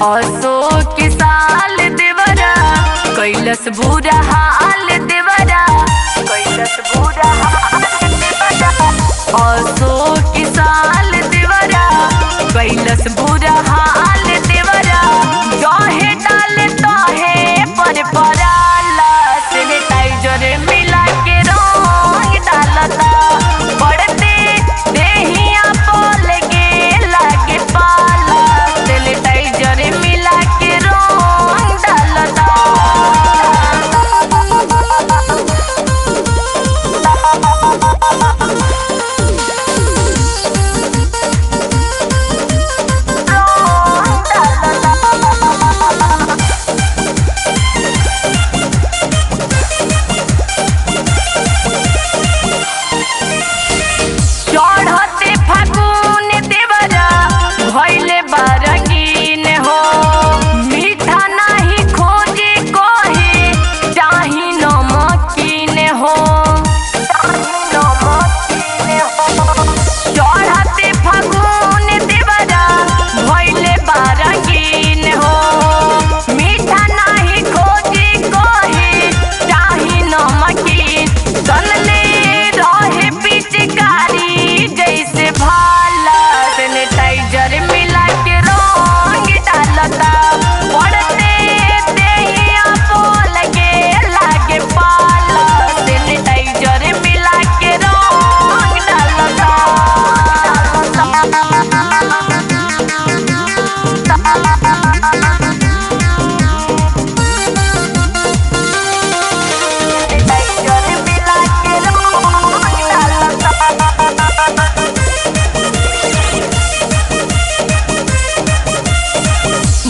असो के साल देवरा कैलस बुरा हाल देवरा, कैलस बुरा हाल देवरा। असो के साल देवरा कैलस बुरा हाल देवरा, जहे डाल तहे पर पराला सैनिटाइजर मिला के रंग डालता। पड़ते देहिया पोल के लागे पाला, सैनिटाइजर मिला के रंग डालता। चढ़ते फागुन देवरा भइले बारंगीन हो, मीठा नहीं खोजे कहे चाही नमकीन हो, नमकीन हो। चढ़ते फागुन देवरा भइले बारंगीन हो, मीठा नहीं खोजे कहे चाही नमकीन। तनले रहे पिचकारी जैसे भाला, सैनिटाइजर मिला के रंग डालता। पड़ते देहिया पोल के लागे पाला, सैनिटाइजर मिला के रंग डालता। सैनिटाइजर मिला के रंग डालता।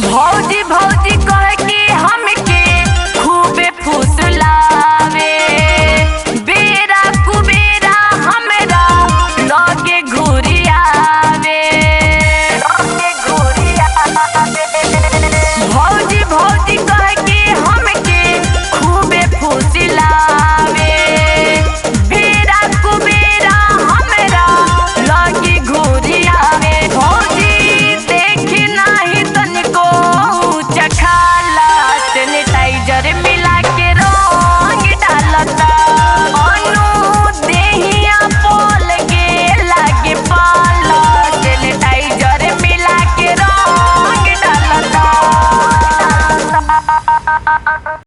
भौजी भौजी